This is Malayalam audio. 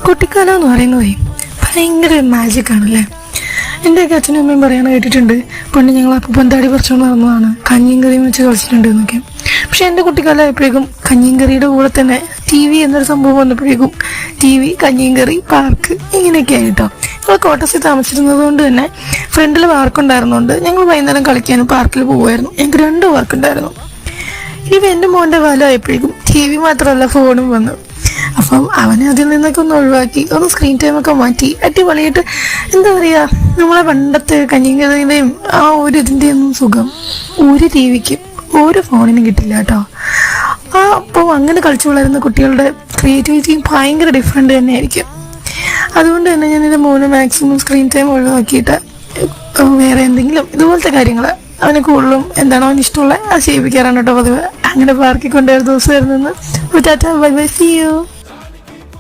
കുട്ടിക്കാലം എന്ന് പറയുന്നതേ ഭയങ്കര മാജിക് ആണല്ലേ. എൻ്റെയൊക്കെ അച്ഛനും അമ്മയും പറയാൻ കേട്ടിട്ടുണ്ട്, പണ്ട് ഞങ്ങൾ അപ്പൂപ്പന്താടി പറിച്ചുകൊണ്ട് നടന്നതാണ്, കഞ്ഞിയും കറിയും വെച്ച് കളിച്ചിട്ടുണ്ട് എന്നൊക്കെ. പക്ഷെ എൻ്റെ കുട്ടിക്കാലം ആയപ്പോഴേക്കും കഞ്ഞിയും കറിയുടെ കൂടെ തന്നെ TV എന്നൊരു സംഭവം വന്നപ്പോഴേക്കും TV, കഞ്ഞിയും കറി, പാർക്ക് ഇങ്ങനെയൊക്കെ ആയിട്ടോ. ഞങ്ങൾ ക്വാർട്ടേഴ്സിൽ താമസിച്ചിരുന്നത് കൊണ്ട് തന്നെ ഫ്രണ്ടിൽ പാർക്കുണ്ടായിരുന്നുകൊണ്ട് ഞങ്ങൾ വൈകുന്നേരം കളിക്കാനും പാർക്കിൽ പോകുമായിരുന്നു. ഞങ്ങൾക്ക് 2 പാർക്കുണ്ടായിരുന്നു. ഇനി എൻ്റെ മോൻ്റെ കാലമായപ്പോഴേക്കും TV മാത്രമല്ല ഫോണും വന്നു. അപ്പം അവനെ അതിൽ നിന്നൊക്കെ ഒന്ന് ഒഴിവാക്കി ഒന്ന് സ്ക്രീൻ ടൈമൊക്കെ മാറ്റി അടിപൊളിയായിട്ട് എന്താ പറയുക, നമ്മളെ പണ്ടത്തെ കഞ്ഞിക്കറിയുടെയും ആ ഒരു ഇതിൻ്റെയും ഒന്നും സുഖം ഒരു TVക്കും ഒരു ഫോണിനും കിട്ടില്ല കേട്ടോ. അപ്പോൾ അങ്ങനെ കളിച്ചു വളരുന്ന കുട്ടികളുടെ ക്രിയേറ്റിവിറ്റിയും ഭയങ്കര ഡിഫറെൻ്റ് തന്നെയായിരിക്കും. അതുകൊണ്ട് തന്നെ ഞാൻ എൻ്റെ മോന് മാക്സിമം സ്ക്രീൻ ടൈം ഒഴിവാക്കിയിട്ട് വേറെ എന്തെങ്കിലും ഇതുപോലത്തെ കാര്യങ്ങൾ അവന് കൂടുതലും എന്താണോ അവന് ഇഷ്ടമുള്ളത് അത് ചെയ്യിപ്പിക്കാറാണ് കേട്ടോ പതിവ്. അങ്ങനെ പാർക്കിൽ കൊണ്ടുവരുന്ന ദിവസമായിരുന്നു. Tata, bye bye, see U.